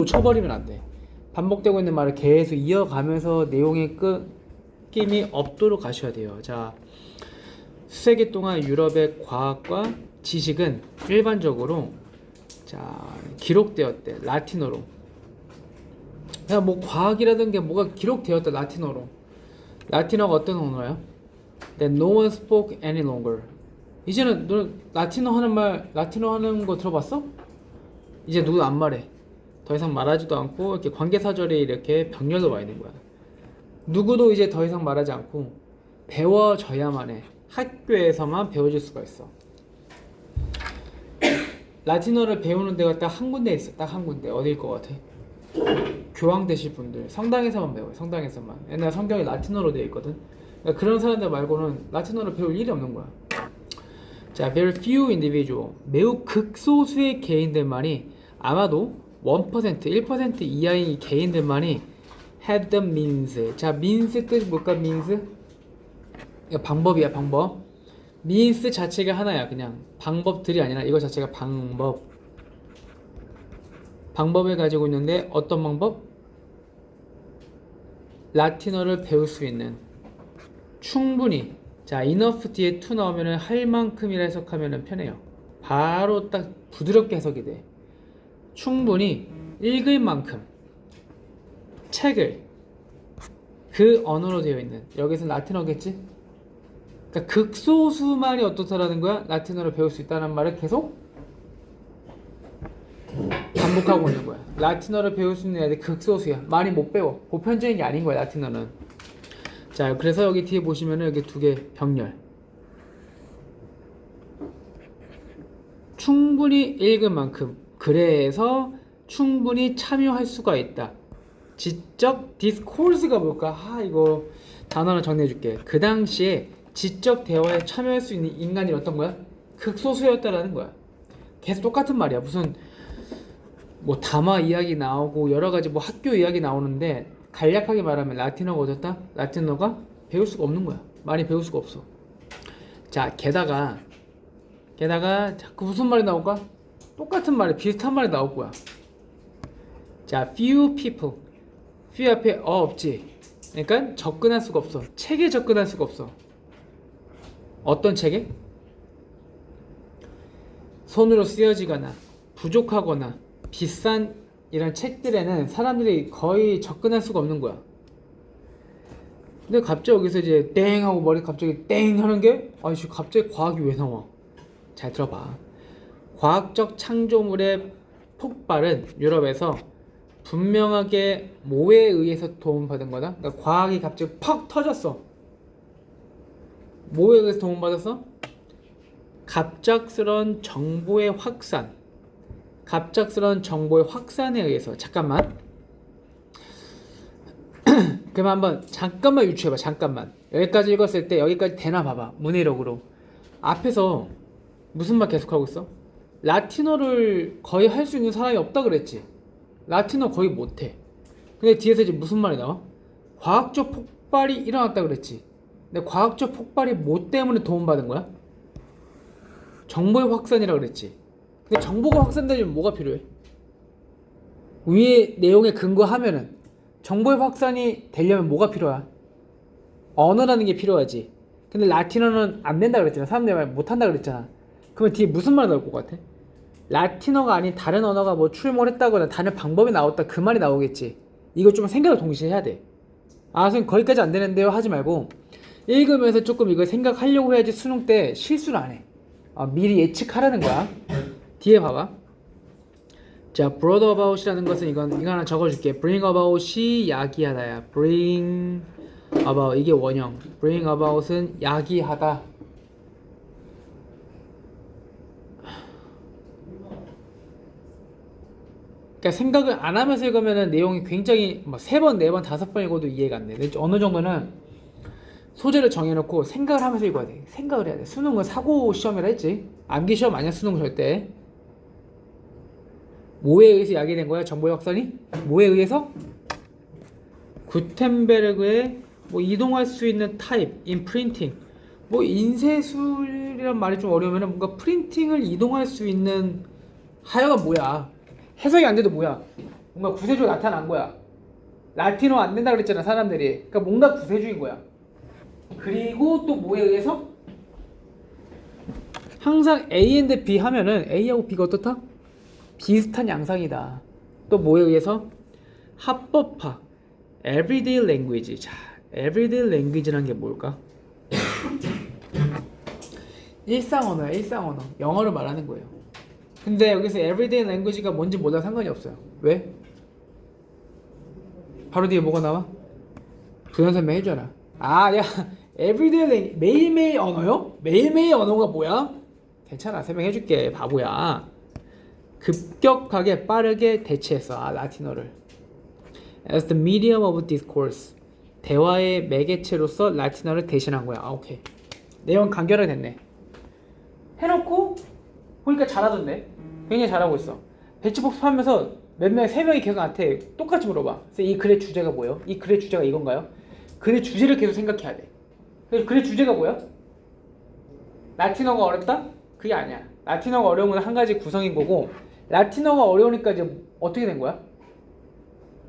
쳐버리면 안 돼. 반복되고 있는 말을 계속 이어가면서 내용의 끊김이 없도록 가셔야 돼요. 자, 수세기 동안 유럽의 과학과 지식은 일반적으로 기록되었대. 라틴어로. 그냥 뭐 과학이라든 게 뭐가 기록되었다. 라틴어로. 라틴어가 어떤 언어야? That no one spoke any longer. 이제는 너 라틴어 하는 거 들어봤어? 이제 누구도 안 말해. 더 이상 말하지도 않고 이렇게 관계사절에 이렇게 병렬로 와 있는 거야. 누구도 이제 더 이상 말하지 않고 배워져야만 해. 학교에서만 배워질 수가 있어. 라틴어를 배우는 데가 딱 한 군데 있어. 딱 한 군데. 어디일 것 같아? 교황 되실 분들. 성당에서만 배워요. 성당에서만. 옛날 성경이 라틴어로 되어 있거든. 그러니까 그런 사람들 말고는 라틴어를 배울 일이 없는 거야. 자, very few individual. 매우 극소수의 개인들만이 아마도 1%, 1% 이하의 개인들만이 had the means. 자, means 뜻이 뭘까? means? 이거 방법이야, 방법. means 자체가 하나야, 그냥. 방법들이 아니라 이거 자체가 방법. 방법을 가지고 있는데 어떤 방법? 라틴어를 배울 수 있는. 충분히. 자, enough 뒤에 to 나오면은 할 만큼이라 해석하면은 편해요. 바로 딱 부드럽게 해석이 돼. 충분히 읽을 만큼 책을 그 언어로 되어 있는, 여기서 라틴어겠지? 그러니까 극소수만이 어떻다라는 거야? 라틴어를 배울 수 있다는 말을 계속 반복하고 있는 거야. 라틴어를 배울 수 있는 애들 극소수야. 많이 못 배워. 보편적인 게 아닌 거야, 라틴어는. 자, 그래서 여기 뒤에 보시면은 여기 두 개 병렬. 충분히 읽을 만큼. 그래서 충분히 참여할 수가 있다. 지적 디스코스가 뭘까? 이거 단어를 정리해줄게. 그 당시에 지적 대화에 참여할 수 있는 인간이 어떤 거야? 극소수였다라는 거야. 계속 똑같은 말이야. 무슨 뭐 담화 이야기 나오고 여러 가지 뭐 학교 이야기 나오는데 간략하게 말하면 라틴어가 어졌다? 라틴어가 배울 수가 없는 거야. 많이 배울 수가 없어. 자, 게다가 자꾸 무슨 말이 나올까? 똑같은 말이, 비슷한 말이 나올 거야. 자, few people. few 앞에 없지. 그러니까 접근할 수가 없어. 책에 접근할 수가 없어. 어떤 책에? 손으로 쓰여지거나 부족하거나 비싼 이런 책들에는 사람들이 거의 접근할 수가 없는 거야. 근데 갑자기 여기서 이제 땡 하고 머리 갑자기 땡 하는 게, 아이씨, 갑자기 과학이 왜 나와? 잘 들어봐. 과학적 창조물의 폭발은 유럽에서 분명하게 뭐에 의해서 도움받은 거다? 그러니까 과학이 갑자기 팍 터졌어. 뭐에 의해서 도움받았어? 갑작스러운 정보의 확산. 갑작스러운 정보의 확산에 의해서. 잠깐만. 그럼 한번 잠깐만 유추해봐. 잠깐만. 여기까지 읽었을 때 여기까지 되나 봐봐. 문해력으로. 앞에서 무슨 말 계속하고 있어? 라틴어를 거의 할 수 있는 사람이 없다 그랬지. 라틴어 거의 못해. 근데 뒤에서 이제 무슨 말이 나와? 과학적 폭발이 일어났다 그랬지. 근데 과학적 폭발이 뭐 때문에 도움받은 거야? 정보의 확산이라 그랬지. 근데 정보가 확산되려면 뭐가 필요해? 위에 내용에 근거하면은 정보의 확산이 되려면 뭐가 필요야? 언어라는 게 필요하지. 근데 라틴어는 안 된다 그랬잖아. 사람들이 말 못한다 그랬잖아. 그러면 뒤에 무슨 말 나올 것 같아? 라틴어가 아닌 다른 언어가 뭐 출몰했다거나 다른 방법이 나왔다, 그 말이 나오겠지. 이거 좀 생각을 동시에 해야 돼. 선생님 거기까지 안 되는데요 하지 말고 읽으면서 조금 이걸 생각하려고 해야지 수능 때 실수를 안 해. 미리 예측하라는 거야. 뒤에 봐봐. 자, brought about이라는 것은 이거 하나 적어줄게. bring about이 야기하다야. bring about, 이게 원형. bring about은 야기하다. 그러니까 생각을 안 하면서 읽으면은 내용이 굉장히 뭐 3번, 4번, 5번 읽어도 이해가 안 돼. 어느 정도는 소재를 정해놓고 생각을 하면서 읽어야 돼. 생각을 해야 돼. 수능은 사고 시험이라 했지. 암기 시험 아니야, 수능은 절대. 뭐에 의해서 야기된 거야? 정보의 확산이? 뭐에 의해서? 구텐베르그의 뭐 이동할 수 있는 타입, in printing. 뭐 인쇄술이란 말이 좀 어려우면 뭔가 프린팅을 이동할 수 있는, 하여간 뭐야? 해석이 안 돼도 뭐야? 뭔가 구세주가 나타난 거야. 라틴어 안 된다 그랬잖아 사람들이. 그러니까 뭔가 구세주인 거야. 그리고 또 뭐에 의해서? 항상 A and B 하면은 A하고 B가 어떻다? 비슷한 양상이다. 또 뭐에 의해서? 합법화. Everyday language. 자, Everyday language라는 게 뭘까? 일상 언어야, 일상 언어. 영어를 말하는 거예요. 근데 여기서 Everyday language가 뭔지 몰라 상관이 없어요. 왜? 바로 뒤에 뭐가 나와? 부연 설명해줘라. 아, 야, Everyday language. 매일매일 언어요? 매일매일 언어가 뭐야? 괜찮아, 설명해줄게. 바보야. 급격하게 빠르게 대체했어. 아, 라틴어를. As the medium of discourse. 대화의 매개체로서 라틴어를 대신한 거야. 아, 오케이. 내용 간결하게 됐네. 해놓고 보니까 잘하던데. 굉장히 잘하고 있어. 배치복습 하면서 세 명이 계속 나한테 똑같이 물어봐. 그래서 이 글의 주제가 뭐예요? 이 글의 주제가 이건가요? 글의 주제를 계속 생각해야 돼. 그래서 글의 주제가 뭐야? 라틴어가 어렵다? 그게 아니야. 라틴어가 어려운 건 한 가지 구성인 거고, 라틴어가 어려우니까 이제 어떻게 된 거야?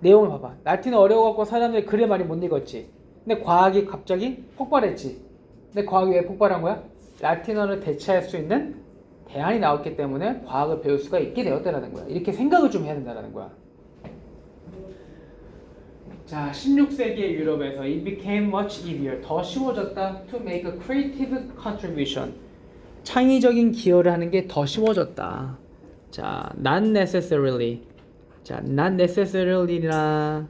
내용을 봐봐. 라틴어 어려워갖고 사람들이 글을 많이 못 읽었지. 근데 과학이 갑자기 폭발했지. 근데 과학이 왜 폭발한 거야? 라틴어를 대체할 수 있는 대안이 나왔기 때문에 과학을 배울 수가 있게 되었다라는 거야. 이렇게 생각을 좀 해야 된다는 거야. 자, 16세기의 유럽에서 it became much easier. 더 쉬워졌다. To make a creative contribution. 창의적인 기여를 하는 게 더 쉬워졌다. 자, not necessarily. 자, not necessarily나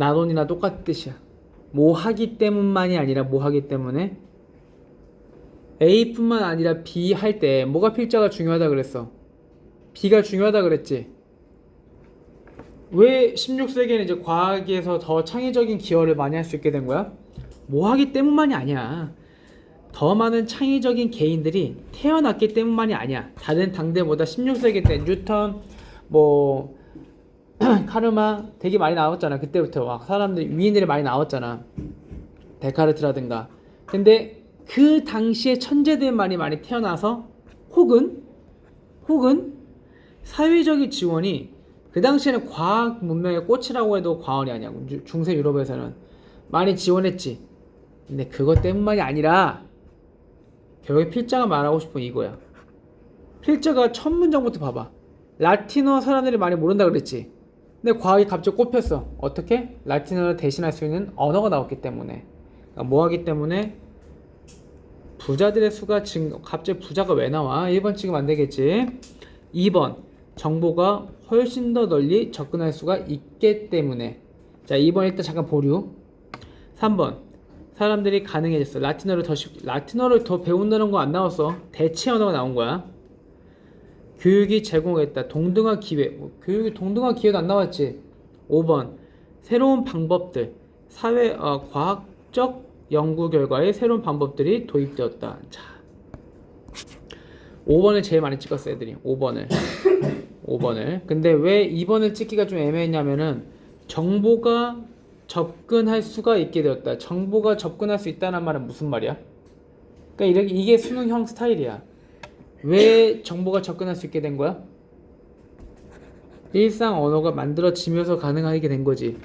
not only나 똑같은 뜻이야. 뭐 하기 때문만이 아니라 뭐 하기 때문에 A뿐만 아니라 B 할 때 뭐가 필자가 중요하다 그랬어? B가 중요하다 그랬지? 왜 16세기에는 이제 과학에서 더 창의적인 기여를 많이 할 수 있게 된 거야? 뭐 하기 때문만이 아니야. 더 많은 창의적인 개인들이 태어났기 때문만이 아니야. 다른 당대보다 16세기 때 뉴턴, 뭐 카르마 되게 많이 나왔잖아. 그때부터 막 사람들 위인들이 많이 나왔잖아. 데카르트라든가. 근데 그 당시에 천재들만이 많이 태어나서 혹은 사회적인 지원이 그 당시에는 과학 문명의 꽃이라고 해도 과언이 아니야. 중세 유럽에서는 많이 지원했지. 근데 그것 때문만이 아니라 결국에 필자가 말하고 싶은 이거야. 필자가 첫 문장부터 봐봐. 라틴어 사람들이 많이 모른다 그랬지. 근데 과학이 갑자기 꼽혔어. 어떻게? 라틴어를 대신할 수 있는 언어가 나왔기 때문에. 그러니까 뭐 하기 때문에? 부자들의 수가 갑자기 부자가 왜 나와? 1번 찍으면 안 되겠지. 2번 정보가 훨씬 더 널리 접근할 수가 있기 때문에. 자, 2번 일단 잠깐 보류. 3번 사람들이 가능해졌어. 라틴어를 더 배운다는 거 안 나왔어. 대체 언어가 나온 거야. 교육이 제공했다. 동등한 기회. 교육이 동등한 기회도 안 나왔지. 5번 새로운 방법들. 과학적 연구 결과에 새로운 방법들이 도입되었다. 자, 5번을 제일 많이 찍었어 애들이. 5번을. 근데 왜 2번을 찍기가 좀 애매했냐면은 정보가 접근할 수가 있게 되었다. 정보가 접근할 수 있다는 말은 무슨 말이야? 그러니까 이게 수능형 스타일이야. 왜 정보가 접근할 수 있게 된 거야? 일상 언어가 만들어지면서 가능하게 된 거지.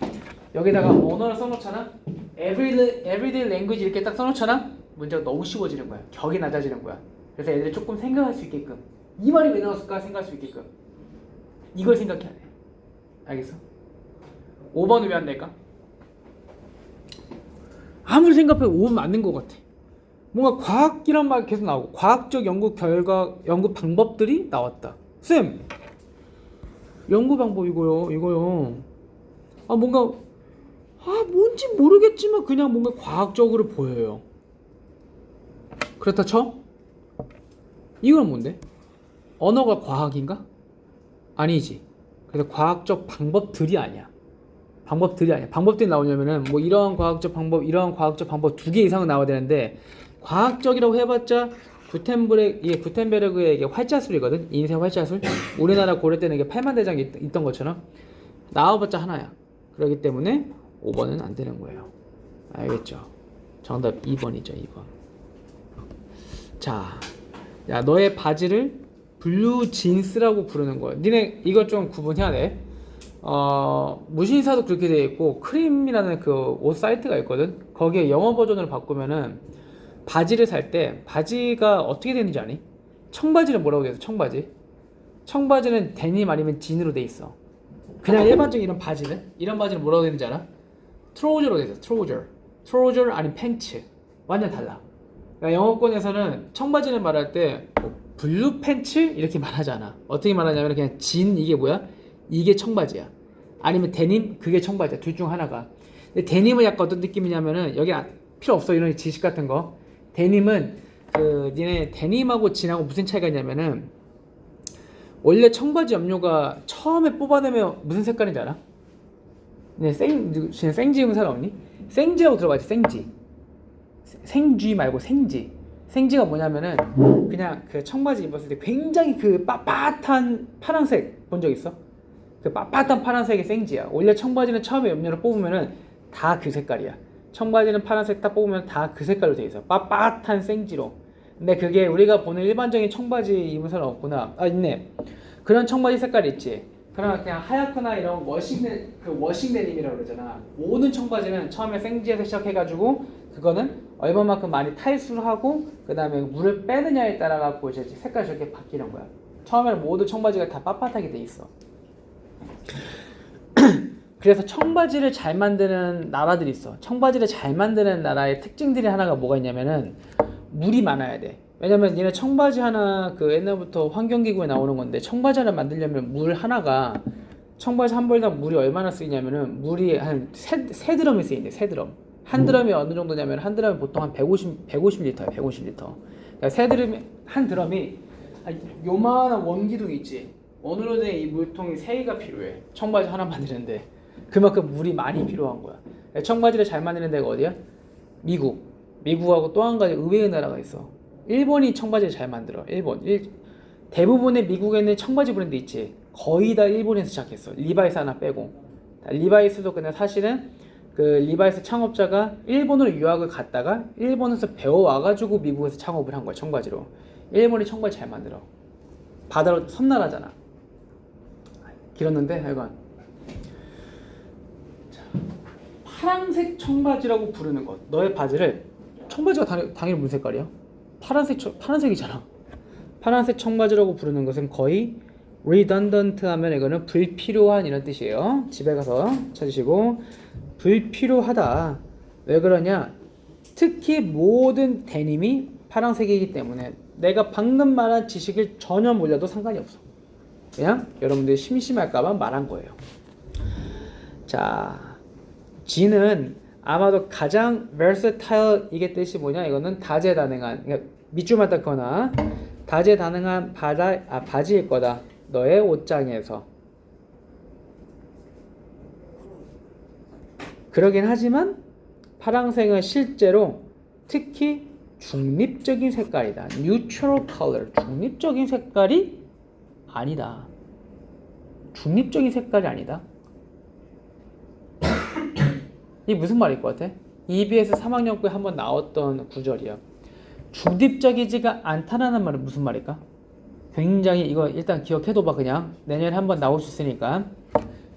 여기다가 언어를 써놓잖아. Everyday language 이렇게 딱 써놓잖아. 문제가 너무 쉬워지는 거야. 격이 낮아지는 거야. 그래서 애들이 조금 생각할 수 있게끔, 이 말이 왜 나왔을까 생각할 수 있게끔 이걸 생각해야 돼. 알겠어? 5번은 왜 안 될까? 아무리 생각해도 5번 맞는 것 같아. 뭔가 과학이란 말 계속 나오고 과학적 연구 결과, 연구 방법들이 나왔다. 쌤! 연구 방법 이거요. 뭔가 뭔지 모르겠지만 그냥 뭔가 과학적으로 보여요. 그렇다 쳐? 이건 뭔데? 언어가 과학인가? 아니지. 그래서 과학적 방법들이 아니야. 방법들이 나오려면은 뭐 이러한 과학적 방법 두 개 이상은 나와야 되는데, 과학적이라고 해봤자 구텐베르그의 이게 활자술이거든. 인쇄 활자술. 우리나라 고려 때는 이게 8만 대장이 있던 것처럼 나와봤자 하나야. 그렇기 때문에 5번은 안 되는 거예요. 알겠죠? 정답 2번이죠. 2번. 자, 야, 너의 바지를 블루 진스라고 부르는 거야. 니네 이거 좀 구분해야 돼. 무신사도 그렇게 되어 있고 크림이라는 그 옷 사이트가 있거든. 거기에 영어 버전으로 바꾸면은 바지를 살 때 바지가 어떻게 되는지 아니? 청바지는 뭐라고 돼 있어? 청바지는 데님 아니면 진으로 돼 있어. 그냥 일반적인 이런 바지는 뭐라고 되는지 알아? 트로저로 돼 있어. 트로저 아니면 팬츠. 완전 달라. 그러니까 영어권에서는 청바지를 말할 때 블루 팬츠 이렇게 말하지 않아. 어떻게 말하냐면 그냥 진 이게 뭐야? 이게 청바지야. 아니면 데님 그게 청바지야. 둘 중 하나가. 근데 데님은 약간 어떤 느낌이냐면은 여기 필요 없어 이런 지식 같은 거. 데님은 그 니네 데님하고 진하고 무슨 차이가 있냐면은 원래 청바지 염료가 처음에 뽑아내면 무슨 색깔인지 알아? 네, 생지 입은 사람 없니? 생지라고 들어가지. 생쥐 말고 생지가 뭐냐면은 그냥 그 청바지 입었을 때 굉장히 그 빳빳한 파란색 본 적 있어? 그 빳빳한 파란색이 생지야. 원래 청바지는 처음에 염료를 뽑으면은 다 그 색깔이야. 청바지는 파란색 딱 뽑으면 다 그 색깔로 돼 있어. 빳빳한 생지로. 근데 그게 우리가 보는 일반적인 청바지 입은 사람 없구나. 아 있네. 그런 청바지 색깔이 있지. 그러나 그냥 하얗거나 이런 워싱 데님이라고 그러잖아. 모든 청바지는 처음에 생지에서 시작해가지고 그거는 얼마만큼 많이 탈수를 하고 그 다음에 물을 빼느냐에 따라 갖고 이제 색깔이 저렇게 바뀌는 거야. 처음에는 모든 청바지가 다 빳빳하게 돼 있어. 그래서 청바지를 잘 만드는 나라들이 있어. 청바지를 잘 만드는 나라의 특징들이 하나가 뭐가 있냐면은 물이 많아야 돼. 왜냐면 얘네 청바지 하나 그 옛날부터 환경기구에 나오는 건데 청바지 하나 만들려면 물 하나가 청바지 한 벌당 물이 얼마나 쓰이냐면은 물이 한 세 드럼이 쓰인대. 세 드럼. 한 드럼이 어느 정도냐면 한 드럼이 보통 한 150리터야. 150리터. 그러니까 한 드럼이 요만한 원기둥 있지. 어느로 된 이 물통이 3개가 필요해. 청바지 하나 만드는데 그만큼 물이 많이 필요한 거야. 청바지를 잘 만드는 데가 어디야? 미국하고 또 한 가지 의외의 나라가 있어. 일본이 청바지를 잘 만들어. 대부분의 미국에 있는 청바지 브랜드 있지. 거의 다 일본에서 시작했어. 리바이스 하나 빼고. 리바이스도 근데 사실은 그 리바이스 창업자가 일본으로 유학을 갔다가 일본에서 배워와가지고 미국에서 창업을 한 거야. 청바지로. 일본이 청바지 잘 만들어. 바다로 섬나라잖아. 길었는데 하여간 파란색 청바지라고 부르는 것. 너의 바지를 청바지가 당연히 무슨 색깔이야? 파란색이잖아. 파란색 청바지라고 부르는 것은 거의 redundant 하면 이거는 불필요한 이런 뜻이에요. 집에 가서 찾으시고 불필요하다. 왜 그러냐? 특히 모든 데님이 파란색이기 때문에 내가 방금 말한 지식을 전혀 몰라도 상관이 없어. 그냥 여러분들이 심심할까봐 말한 거예요. 자, G는 아마도 가장 versatile 이게 뜻이 뭐냐? 이거는 다재다능한, 그러니까 밑줄 맞닿거나 다재다능한 바지일 거다. 너의 옷장에서. 그러긴 하지만 파란색은 실제로 특히 중립적인 색깔이다. neutral color. 중립적인 색깔이 아니다. 중립적인 색깔이 아니다. 이게 무슨 말일 것 같아? EBS 3학년부에 한번 나왔던 구절이야. 중립적이지가 않다라는 말은 무슨 말일까? 굉장히 이거 일단 기억해둬봐. 그냥 내년에 한번 나올 수 있으니까.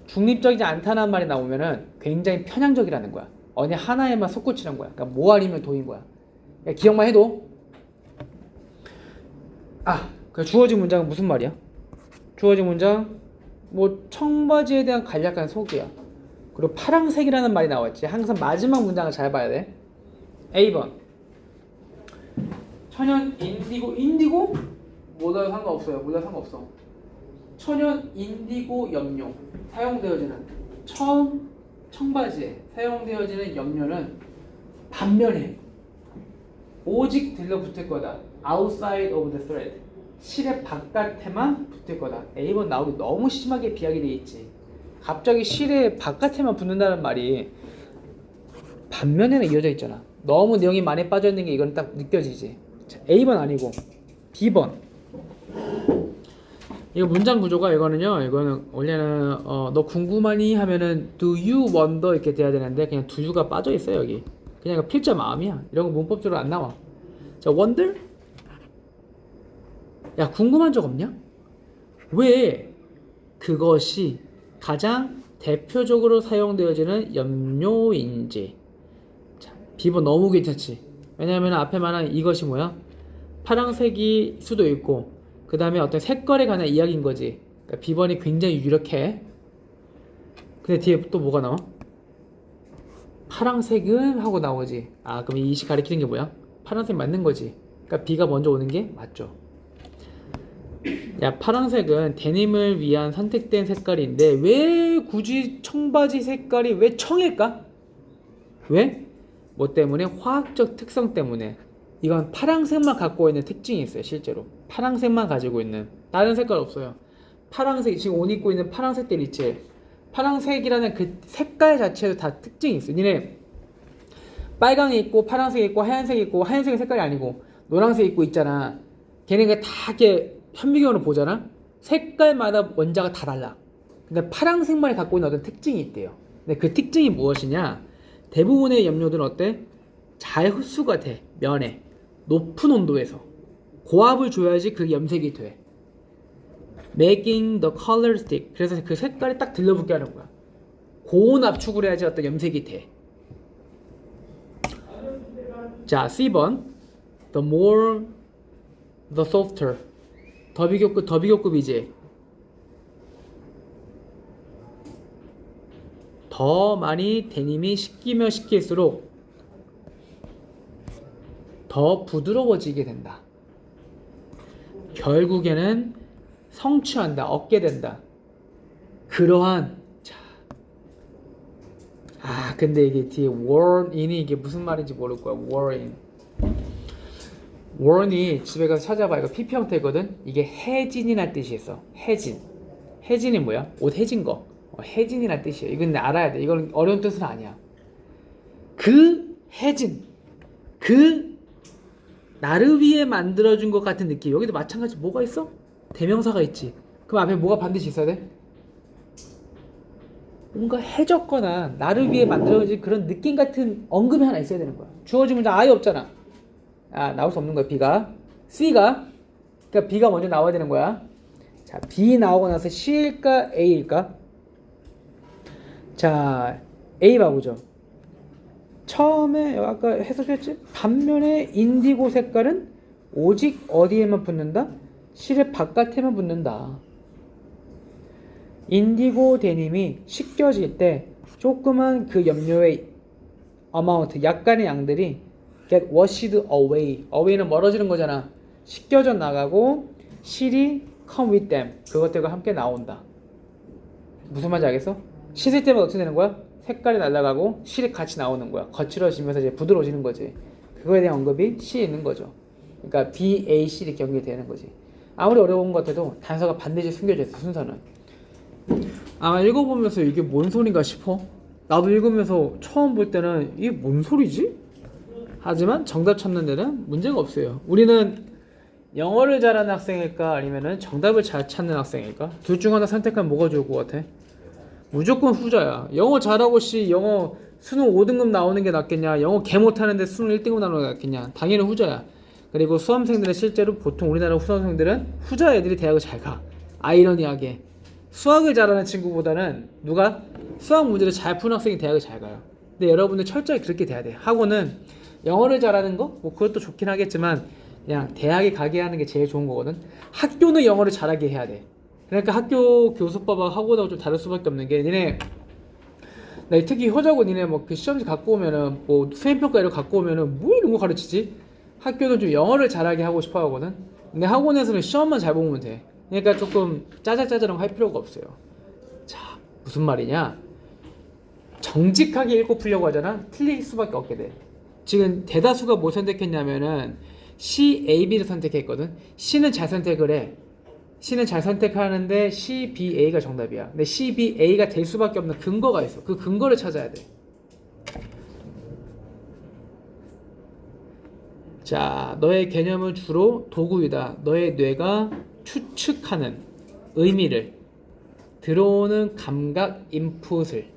중립적이지 않다는 말이 나오면은 굉장히 편향적이라는 거야. 어느 하나에만 솟구치는 거야. 그러니까 뭐 아니면 도인 거야. 그러니까 기억만 해도. 그 주어진 문장은 무슨 말이야? 주어진 문장 뭐 청바지에 대한 간략한 소개야. 그리고 파란색이라는 말이 나왔지. 항상 마지막 문장을 잘 봐야 돼. A번 천연 인디고 뭐다 상관없어요. 천연 인디고 염료 사용되어지는 청바지에 사용되어지는 염료는 반면에 오직 들러붙을 거다. outside of the thread. 실의 바깥에만 붙을 거다. A번 나오기 너무 심하게 비하게 돼 있지. 갑자기 실의 바깥에만 붙는다는 말이 반면에는 이어져 있잖아. 너무 내용이 많이 빠져 있는 게 이건 딱 느껴지지. 자, A번 아니고 B번. 이거 문장 구조가 이거는 원래는 너 궁금하니 하면은 do you wonder 이렇게 돼야 되는데 그냥 do you가 빠져 있어 여기. 그냥 이거 필자 마음이야. 이런 거 문법적으로 안 나와. 자, wonder 야, 궁금한 적 없냐? 왜 그것이 가장 대표적으로 사용되어지는 염료인지. 자, 비번 너무 괜찮지? 왜냐하면 앞에 말한 이것이 뭐야? 파란색이 수도 있고 그 다음에 어떤 색깔에 관한 이야기인 거지. 그러니까 비번이 굉장히 유력해. 근데 뒤에 또 뭐가 나와? 파란색은 하고 나오지. 아, 그럼 이시 가리키는 게 뭐야? 파란색 맞는 거지. 그러니까 B가 먼저 오는 게 맞죠. 야, 파란색은 데님을 위한 선택된 색깔인데 왜 굳이 청바지 색깔이 왜 청일까? 왜? 뭐 때문에? 화학적 특성 때문에. 이건 파란색만 갖고 있는 특징이 있어요. 실제로 파란색만 가지고 있는, 다른 색깔 없어요. 파란색, 지금 옷 입고 있는 파란색들 있지. 파란색이라는 그 색깔 자체도 다 특징이 있어. 니네 빨강이 있고 파란색이 있고 하얀색이 있고, 하얀색은 색깔이 아니고 노란색 입고 있잖아. 걔네가 다 이렇게 현미경으로 보잖아. 색깔마다 원자가 다 달라. 근데 파란색만 갖고 있는 어떤 특징이 있대요. 근데 그 특징이 무엇이냐? 대부분의 염료들은 어때? 잘 흡수가 돼. 면에 높은 온도에서 고압을 줘야지 그 염색이 돼. Making the color stick. 그래서 그 색깔이 딱 들러붙게 하는 거야. 고온 압축을 해야지 어떤 염색이 돼. 자, C번. The more, the softer. 더비교급이지. 더 많이 데님이 식기면 식힐수록 더 부드러워지게 된다. 결국에는 성취한다, 얻게 된다. 그러한, 자, 근데 이게 뒤에 warn이 이게 무슨 말인지 모를 거야. warn이 집에 가서 찾아봐. 이거 PP 형태거든. 이게 해진이란 뜻이 있어. 해진이 뭐야? 옷 해진 거. 해진이란 뜻이야. 이건 알아야 돼. 이건 어려운 뜻은 아니야. 그 해진, 그 나를 위해 만들어준 것 같은 느낌. 여기도 마찬가지. 뭐가 있어? 대명사가 있지. 그럼 앞에 뭐가 반드시 있어야 돼? 뭔가 해졌거나 나를 위해 만들어진 그런 느낌 같은 언급이 하나 있어야 되는 거야. 주어진 문장 아예 없잖아. 나올 수 없는 거야. B가. C가, 그러니까 B가 먼저 나와야 되는 거야. 자, B 나오고 나서 C일까 A일까? 자, A 봐보죠. 처음에 아까 해석했지? 반면에 인디고 색깔은 오직 어디에만 붙는다? 실의 바깥에만 붙는다. 인디고 데님이 씻겨질 때 조그만 그 염료의 amount, 약간의 양들이 get washed away. away는 멀어지는 거잖아. 씻겨져 나가고 실이 come with them. 그것들과 함께 나온다. 무슨 말인지 알겠어? 씻을 때마다 어떻게 되는 거야? 색깔이 날아가고 실이 같이 나오는 거야. 거칠어지면서 이제 부드러워지는 거지. 그거에 대한 언급이 C에 있는 거죠. 그러니까 B, A, C 이렇게 연결되는 거지. 아무리 어려운 것 같아도 단서가 반드시 숨겨져 있어. 순서는. 아마 읽어보면서 이게 뭔 소린가 싶어. 나도 읽으면서 처음 볼 때는 이게 뭔 소리지? 하지만 정답 찾는 데는 문제가 없어요. 우리는 영어를 잘하는 학생일까 아니면은 정답을 잘 찾는 학생일까? 둘 중 하나 선택하면 뭐가 좋을 것 같아? 무조건 후자야. 영어 잘하고 영어 수능 5등급 나오는 게 낫겠냐? 영어 개 못하는데 수능 1등급 나오는 게 낫겠냐? 당연히 후자야. 그리고 수험생들은 실제로 보통 우리나라 수험생들은 후자 애들이 대학을 잘 가. 아이러니하게 수학을 잘하는 친구보다는 누가? 수학 문제를 잘 푸는 학생이 대학을 잘 가요. 근데 여러분들 철저히 그렇게 돼야 돼. 학원은 영어를 잘하는 거? 뭐 그것도 좋긴 하겠지만 그냥 대학에 가게 하는 게 제일 좋은 거거든. 학교는 영어를 잘하게 해야 돼. 그러니까 학교 교수법하고 학원하고 좀 다를 수밖에 없는 게, 니네 특히 효자고 니네 뭐 그 시험지 갖고 오면은 뭐 수행평가 이런 거 갖고 오면은 뭐 이런 거 가르치지? 학교는 좀 영어를 잘하게 하고 싶어 하거든. 근데 학원에서는 시험만 잘 보면 돼. 그러니까 조금 짜잘짜잘한 거 할 필요가 없어요. 자, 무슨 말이냐? 정직하게 읽고 풀려고 하잖아. 틀릴 수밖에 없게 돼. 지금 대다수가 뭐 선택했냐면은 C, A, B를 선택했거든. C는 잘 선택을 해. C는 잘 선택하는데 C, B, A가 정답이야. 근데 C, B, A가 될 수밖에 없는 근거가 있어. 그 근거를 찾아야 돼. 자, 너의 개념은 주로 도구이다. 너의 뇌가 추측하는 의미를, 들어오는 감각 인풋의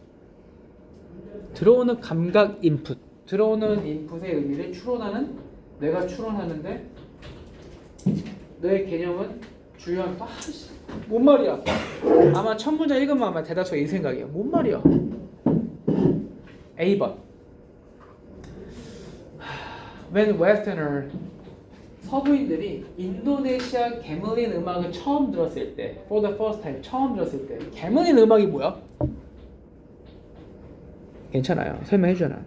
의미를 추론하는, 뇌가 추론하는데 너의 개념은 주요한 뭔 말이야? 아마 첫 문장 읽으면 아마 대다수가 이 생각이야. 뭔 말이야? A번. When Westerner 서부인들이 인도네시아 개물린 음악을 처음 들었을 때, for the first time 처음 들었을 때, 개물린 음악이 뭐야? 괜찮아요. 설명해주잖아.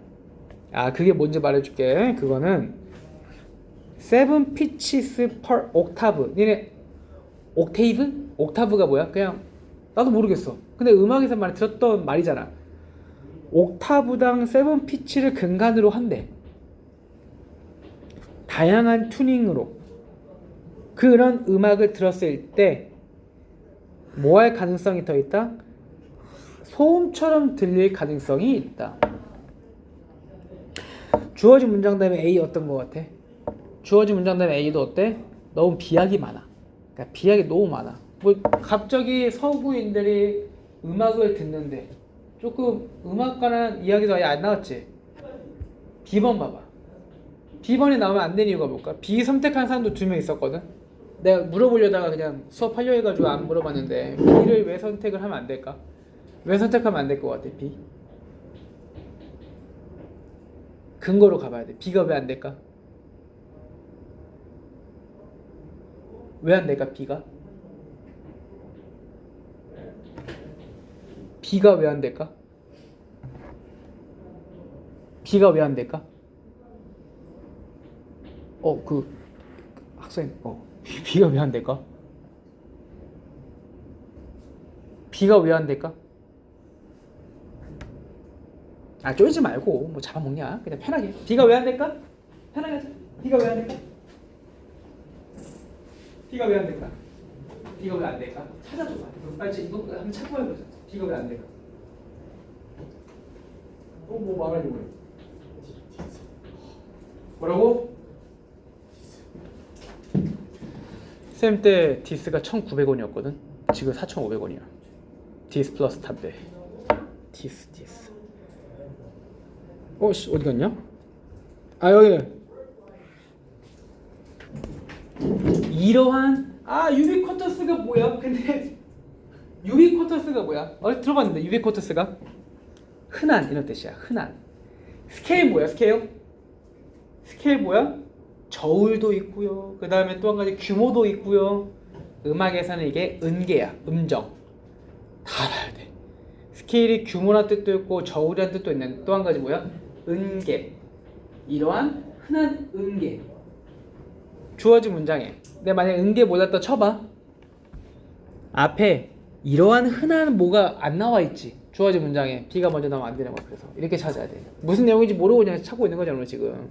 아, 그게 뭔지 말해줄게. 그거는 seven pitches per octave. 니네 옥테이브? 옥타브가 뭐야? 그냥 나도 모르겠어. 근데 음악에서 많이 들었던 말이잖아. 옥타브당 세븐 피치를 근간으로 한대. 다양한 튜닝으로 그런 음악을 들었을 때 뭐 할 가능성이 더 있다? 소음처럼 들릴 가능성이 있다. 주어진 문장 다음에 A 어떤 거 같아? 주어진 문장 다음에 A도 어때? 너무 비약이 많아. 그러니까 비약이 너무 많아. 뭐 갑자기 서구인들이 음악을 듣는데 조금 음악과는 이야기도 아예 안 나왔지. B번 봐봐. B번이 나오면 안 되는 이유가 뭘까? B 선택한 사람도 2명 있었거든. 내가 물어보려다가 그냥 수업하려 해가지고 안 물어봤는데 B를 왜 선택을 하면 안 될까? 왜 선택하면 안 될 것 같아? B? 근거로 가봐야 돼. B가 왜 안 될까? 왜 안 될까? B가? B가 왜 안 될까? B가 왜 안 될까? 학생, B가 왜 안 될까? B가 왜 안 될까? 아, 쫄지 말고 뭐 잡아먹냐? 그냥 편하게. B가 왜 안 될까? 편하게 하자. B가 왜 안 될까? B가 왜 안 될까? B가 왜 안 될까? 찾아줘봐. 빨리 이거 한번 찾고 해보자. B가 왜 안 될까? 뭐 말하려고 해? 뭐라고? 쌤 때 디스가 1,900원이었거든. 지금 4,500원이야. 디스 플러스 탑배. 디스. 씨, 어디 갔냐? 아, 여기. 이러한 유비쿼터스가 뭐야? 근데 유비쿼터스가 뭐야? 들어봤는데 유비쿼터스가 흔한 이런 뜻이야. 흔한. 스케일 뭐야? 스케일 뭐야? 저울도 있고요. 그 다음에 또 한 가지 규모도 있고요. 음악에서는 이게 음계야. 음정. 다 알아야 돼. 스케일이 규모란 뜻도 있고 저울이란 뜻도 있는 또 한 가지 뭐야? 음계. 이러한 흔한 음계. 주어진 문장에 내가 만약에 음계 몰랐다 쳐봐. 앞에 이러한 흔한 뭐가 안 나와 있지. 주어진 문장에 B가 먼저 나오면 안 되는 거야. 그래서 이렇게 찾아야 돼. 무슨 내용인지 모르고 그냥 찾고 있는 거잖아 지금.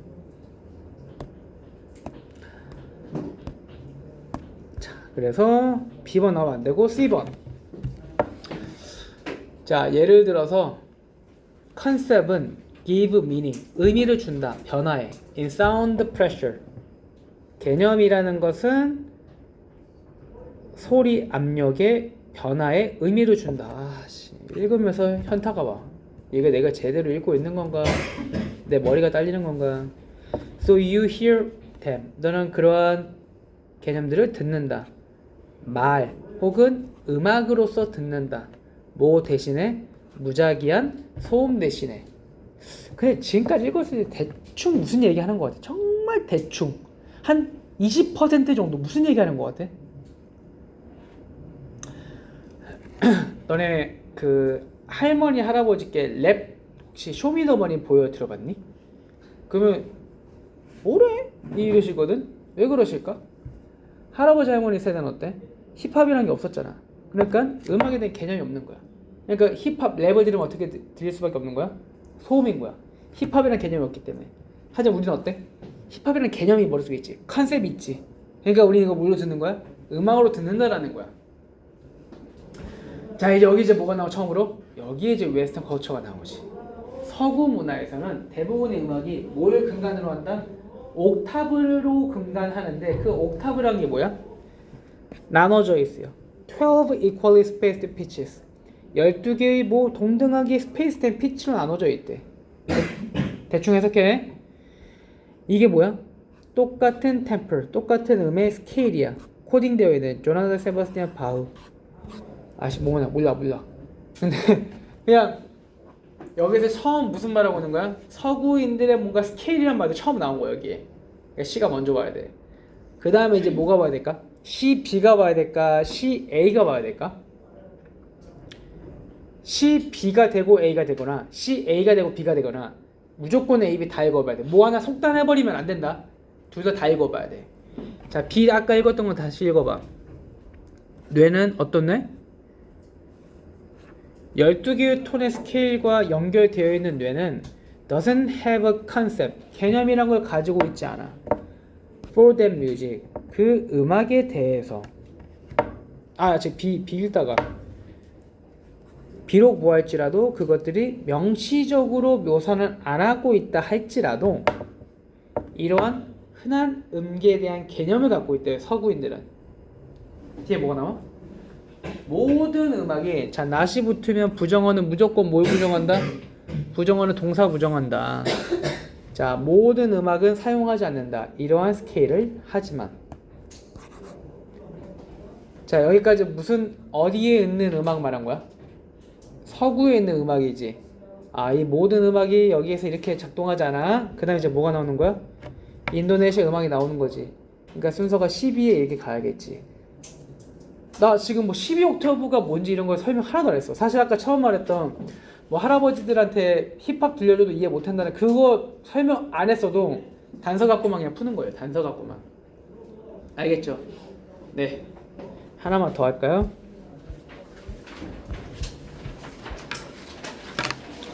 자, 그래서 B번 나오면 안 되고 C번. 자, 예를 들어서 컨셉은 give meaning, 의미를 준다, 변화해. in sound pressure. 개념이라는 것은 소리 압력의 변화에 의미를 준다. 읽으면서 현타가 와. 이게 내가 제대로 읽고 있는 건가? 내 머리가 딸리는 건가? So you hear them. 너는 그러한 개념들을 듣는다. 말 혹은 음악으로서 듣는다. 뭐 대신에? 무작위한 소음 대신에. 근데 지금까지 읽었을 때 대충 무슨 얘기 하는 것 같아? 정말 대충 한 20% 정도 무슨 얘기 하는 것 같아? 너네 그 할머니 할아버지께 랩 혹시 쇼미더머니 보여 들어봤니? 그러면 뭐래? 이러시거든? 왜 그러실까? 할아버지 할머니 세대는 어때? 힙합이라는 게 없었잖아. 그러니까 음악에 대한 개념이 없는 거야. 그러니까 힙합 랩을 들으면 어떻게 들릴 수밖에 없는 거야? 소음인 거야. 힙합이라는 개념이 없기 때문에. 하지만 우리는 어때? 힙합이라는 개념이 머릿속에 있지. 컨셉이 있지. 그러니까 우리는 이거 뭘로 듣는 거야? 음악으로 듣는다라는 거야. 자, 이제 여기 뭐가 나오 처음으로? 여기에 이제 웨스턴 커처가 나오지. 서구 문화에서는 대부분의 음악이 뭘 근간으로 한다? 옥타브로 근간하는데 그 옥타브라는 게 뭐야? 나눠져 있어요. 12 equally spaced pitches. 12개의 뭐 동등하게 스페이스된 피치로 나눠져 있대. 대충 해석해. 이게 뭐야? 똑같은 템플, 똑같은 음의 스케일이야. 코딩되어 있는 조나단 세바스티안 바흐. 아씨 뭐냐 몰라. 근데 그냥 여기서 처음 무슨 말 하고 있는 거야? 서구인들의 뭔가 스케일이란 말이 처음 나온 거야 여기에. 그러니까 C가 먼저 봐야 돼. 그 다음에 이제 뭐가 봐야 될까? C, B가 봐야 될까? C, A가 봐야 될까? C, B가 되고 A가 되거나 C, A가 되고 B가 되거나 무조건 A, B 다 읽어봐야 돼. 뭐 하나 속단해버리면 안 된다. 둘 다 읽어봐야 돼. 자, B 아까 읽었던 거 다시 읽어봐. 뇌는 어떤 뇌? 12개의 톤의 스케일과 연결되어 있는 뇌는 doesn't have a concept, 개념이란 걸 가지고 있지 않아. For that music, 그 음악에 대해서. 즉 B 읽다가 비록 뭐할지라도 그것들이 명시적으로 묘사는 안 하고 있다 할지라도 이러한 흔한 음계에 대한 개념을 갖고 있대요. 서구인들은. 뒤에 뭐가 나와? 모든 음악이 자 낫이 붙으면 부정어는 무조건 뭘 부정한다? 부정어는 동사 부정한다. 자 모든 음악은 사용하지 않는다. 이러한 스케일을 하지만 자 여기까지 무슨 어디에 있는 음악 말한 거야? 서구에 있는 음악이지. 이 모든 음악이 여기에서 이렇게 작동하지 않아. 그 다음에 이제 뭐가 나오는 거야? 인도네시아 음악이 나오는 거지. 그러니까 순서가 12에 이렇게 가야겠지. 나 지금 뭐 12옥터브가 뭔지 이런 걸 설명 하나도 안 했어. 사실 아까 처음 말했던 뭐 할아버지들한테 힙합 들려줘도 이해 못한다는 그거 설명 안 했어도 단서 갖고만 그냥 푸는 거예요. 단서 갖고만. 알겠죠? 네. 하나만 더 할까요?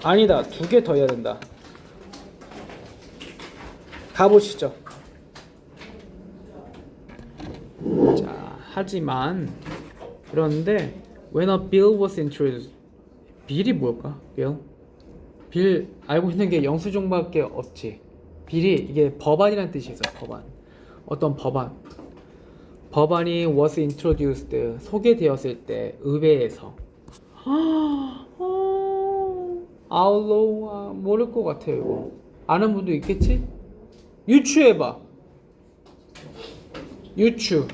아니다. 2개 더 해야 된다. 가보시죠. 자, 하지만 그런데 when a bill was introduced, 빌이 뭘까? 빌 알고 있는 게 영수증밖에 없지. 빌이 이게 법안이라는 뜻이 있어. 법안. 어떤 법안이 was introduced 소개되었을 때 의회에서 아울로우 모를 것 같아요. 이거 아는 분도 있겠지? 유추해봐. 유추.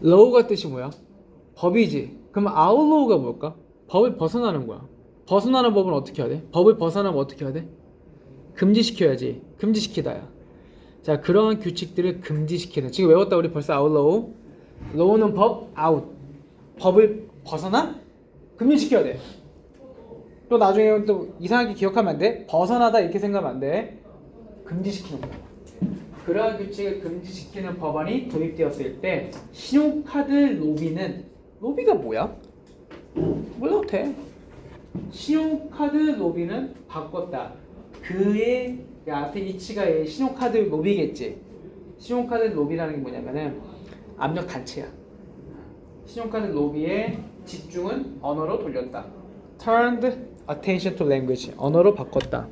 law가 뜻이 뭐야? 법이지. 그럼 outlaw가 뭘까? 법을 벗어나는 거야. 벗어나는 법은 어떻게 해야 돼? 법을 벗어나면 어떻게 해야 돼? 금지시켜야지. 금지시키다야. 자, 그러한 규칙들을 금지시키는. 지금 외웠다 우리 벌써 outlaw. law는 법, out. 법을 벗어나? 금지시켜야 돼. 또 나중에 또 이상하게 기억하면 안 돼. 벗어나다 이렇게 생각하면 안 돼. 금지시키는 거야. 그러한 규칙을 금지시키는 법안이 도입되었을 때 신용카드 로비가 뭐야? 몰라도 돼. 신용카드 로비는 바꿨다. 그의 앞에 이치가 신용카드 로비겠지. 신용카드 로비라는 게 뭐냐면은 압력 단체야. 신용카드 로비의 집중은 언어로 돌렸다. Turned attention to language. 언어로 바꿨다.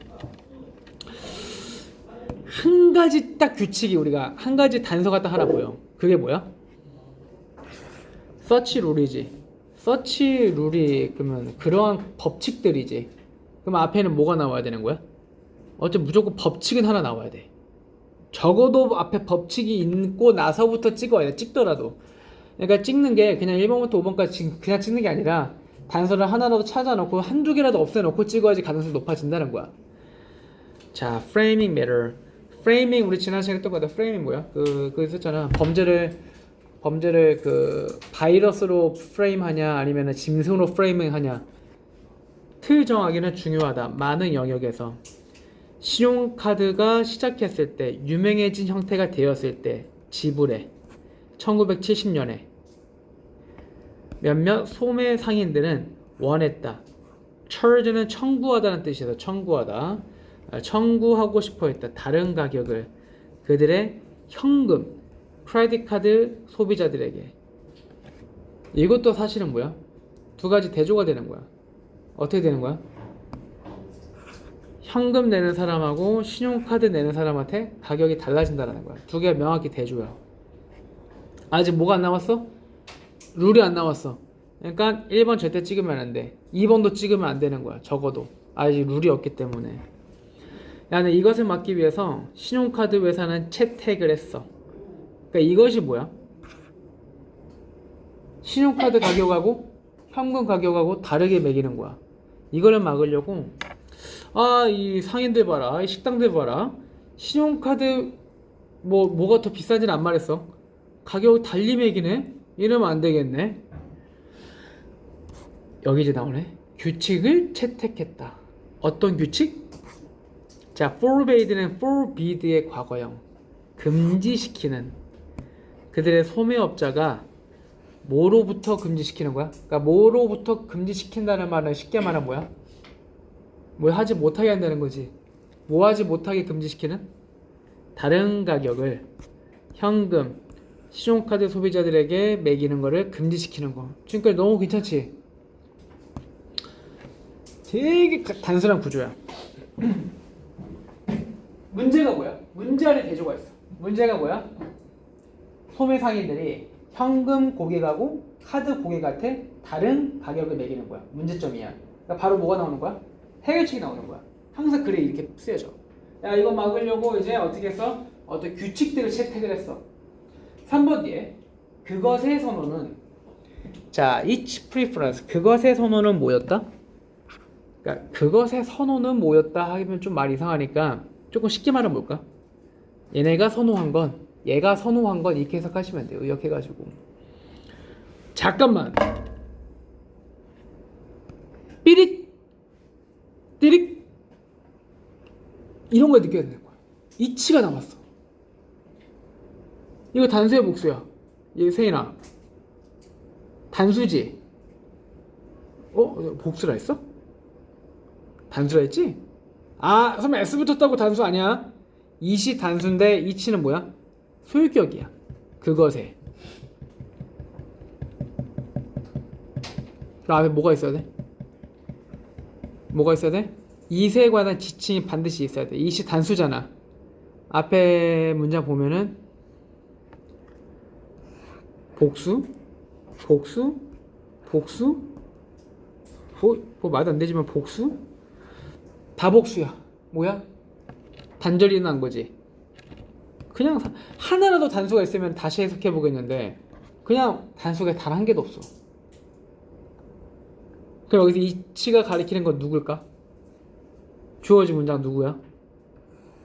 한 가지 딱 규칙이 우리가 한 가지 단서가 딱 하나 보여. 그게 뭐야? 서치 룰이지. 서치 룰이 그러면 그러한 법칙들이지. 그럼 앞에는 뭐가 나와야 되는 거야? 어차피 무조건 법칙은 하나 나와야 돼. 적어도 앞에 법칙이 있고 나서부터 찍어야 돼. 찍더라도. 그러니까 찍는 게 그냥 1번부터 5번까지 그냥 찍는 게 아니라 단서를 하나라도 찾아놓고 한두 개라도 없애놓고 찍어야지 가능성이 높아진다는 거야. 자, framing matter. 프레이밍 우리 지난 시간에 했던 거다. 프레이밍 뭐야? 그거 있었잖아. 범죄를 그 바이러스로 프레임하냐 아니면 짐승으로 프레이밍하냐. 틀 정하기는 중요하다. 많은 영역에서 신용카드가 시작했을 때 유명해진 형태가 되었을 때 지불에 1970년에 몇몇 소매 상인들은 원했다. charge는 청구하다는 뜻이어서 청구하다. 청구하고 싶어 했다. 다른 가격을 그들의 현금, 크레딧 카드 소비자들에게. 이것도 사실은 뭐야? 두 가지 대조가 되는 거야. 어떻게 되는 거야? 현금 내는 사람하고 신용카드 내는 사람한테 가격이 달라진다는 거야. 두 개가 명확히 대조야. 아직 뭐가 안 나왔어? 룰이 안 나왔어. 그러니까 1번 절대 찍으면 안 돼. 2번도 찍으면 안 되는 거야. 적어도 아직 룰이 없기 때문에. 나는 이것을 막기 위해서 신용카드 회사는 채택을 했어. 그러니까 이것이 뭐야? 신용카드 가격하고 현금 가격하고 다르게 매기는 거야. 이거를 막으려고 이 상인들 봐라, 이 식당들 봐라, 신용카드 뭐가 더 비싼지는 안 말했어. 가격 달리 매기네. 이러면 안 되겠네. 여기 이제 나오네. 규칙을 채택했다. 어떤 규칙? 자, forbade는 forbid의 과거형. 금지시키는. 그들의 소매업자가 뭐로부터 금지시키는 거야? 그러니까 뭐로부터 금지시킨다는 말은 쉽게 말하면 뭐야? 뭐 하지 못하게 한다는 거지. 뭐 하지 못하게 금지시키는? 다른 가격을 현금, 신용카드 소비자들에게 매기는 거를 금지시키는 거. 지금까지 너무 괜찮지? 되게 단순한 구조야. 문제가 뭐야? 문제 안에 대조가 있어. 문제가 뭐야? 소매상인들이 현금 고객하고 카드 고객한테 다른 가격을 매기는 거야. 문제점이야. 그러니까 바로 뭐가 나오는 거야? 해결책이 나오는 거야. 항상 글에 이렇게 쓰여져. 야, 이거 막으려고 이제 어떻게 했어? 어떤 규칙들을 채택을 했어. 3번 뒤에 그것의 선호는, 자, each preference, 그것의 선호는 뭐였다? 그러니까 그것의 선호는 뭐였다 하면 좀 말 이상하니까 조금 쉽게 말하면 뭘까? 얘네가 선호한 건, 얘가 선호한 건 이렇게 해석하시면 돼요. 의역해가지고. 잠깐만. 삐릭 띠릭 이런 걸 느껴야 되는 거야. 이치가 남았어. 이거 단수의 복수야. 얘 세인아, 단수지? 복수라 했어? 단수라 했지? 설마 S 붙었다고 단수 아니야? 이시 단수인데 이치는 뭐야? 소유격이야. 그것에. 그 앞에 뭐가 있어야 돼? 뭐가 있어야 돼? 이세에 관한 지칭이 반드시 있어야 돼. 이시 단수잖아. 앞에 문장 보면은 복수, 복수, 복수, 뭐 말도 안 되지만 복수? 다 복수야. 뭐야? 단절이 난 거지. 그냥 하나라도 단수가 있으면 다시 해석해 보겠는데 그냥 단수가 단 한 개도 없어. 그럼 여기서 이치가 가리키는 건 누굴까? 주어진 문장 누구야?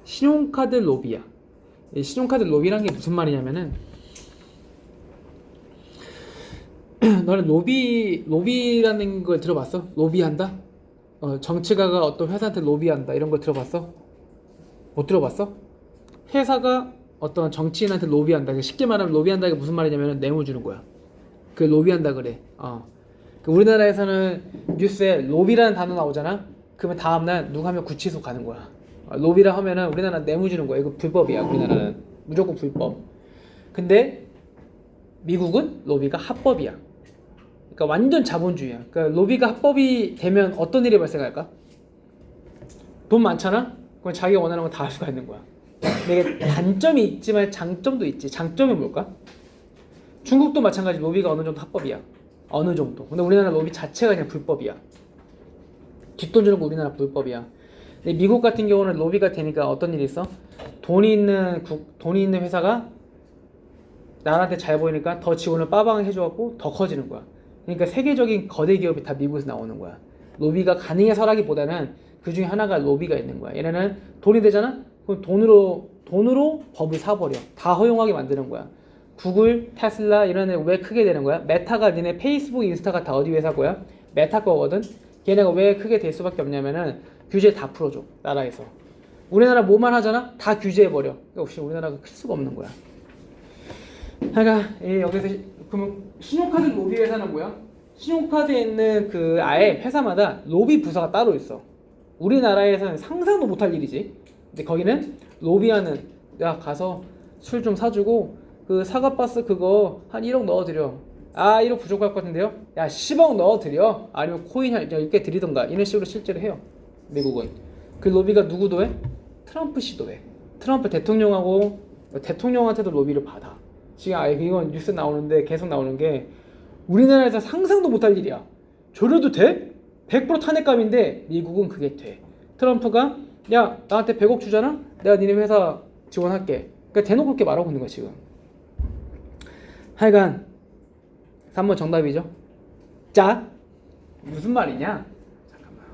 신용카드 로비야. 이 신용카드 로비라는 게 무슨 말이냐면은 너는 로비라는 걸 들어봤어? 로비한다? 정치가가 어떤 회사한테 로비한다 이런 걸 들어봤어? 못 들어봤어? 회사가 어떤 정치인한테 로비한다. 쉽게 말하면 로비한다가 무슨 말이냐면 뇌물 주는 거야. 그 로비한다 그래. 그 우리나라에서는 뉴스에 로비라는 단어 나오잖아. 그러면 다음날 누가 하면 구치소 가는 거야. 로비라 하면은 우리나라는 뇌물 주는 거야. 이거 불법이야. 우리나라는 무조건 불법. 근데 미국은 로비가 합법이야. 그러니까 완전 자본주의야. 그러니까 로비가 합법이 되면 어떤 일이 발생할까? 돈 많잖아? 그럼 자기가 원하는 건 다 할 수가 있는 거야. 근데 이게 단점이 있지만 장점도 있지. 장점이 뭘까? 중국도 마찬가지 로비가 어느 정도 합법이야. 어느 정도. 근데 우리나라 로비 자체가 그냥 불법이야. 뒷돈 주는 거 우리나라 불법이야. 근데 미국 같은 경우는 로비가 되니까 어떤 일이 있어? 돈이 있는 회사가 나한테 잘 보이니까 더 지원을 빠방 해줘갖고 더 커지는 거야. 그러니까 세계적인 거대 기업이 다 미국에서 나오는 거야. 로비가 가능해서라기보다는 그 중에 하나가 로비가 있는 거야. 얘네는 돈이 되잖아? 그럼 돈으로 법을 사버려. 다 허용하게 만드는 거야. 구글, 테슬라 이런 애 왜 크게 되는 거야? 메타가 니네 페이스북, 인스타가 다 어디 회사 거야? 메타 거거든? 걔네가 왜 크게 될 수밖에 없냐면은 규제 다 풀어줘. 나라에서. 우리나라 뭐만 하잖아? 다 규제해버려. 역시 우리나라가 클 수가 없는 거야. 그러니까 여기서 그러면 신용카드 로비 회사는 뭐야? 신용카드에 있는 그 아예 회사마다 로비 부서가 따로 있어. 우리나라에서는 상상도 못할 일이지. 근데 거기는 로비하는, 야 가서 술 좀 사주고 그 사과바스 그거 한 1억 넣어드려. 1억 부족할 것 같은데요? 야 10억 넣어드려. 아니면 코인 이렇게 드리던가. 이런 식으로 실제로 해요. 미국은. 그 로비가 누구도 해? 트럼프 씨도 해. 트럼프 대통령한테도 로비를 받아. 지금 이건 뉴스 나오는데 계속 나오는 게 우리나라에서 상상도 못할 일이야. 저래도 돼? 100% 탄핵감인데 미국은 그게 돼. 트럼프가 야 나한테 100억 주잖아? 내가 니네 회사 지원할게. 그러니까 대놓고 그렇게 말하고 있는 거야 지금. 하여간 3번 정답이죠. 자, 무슨 말이냐? 잠깐만.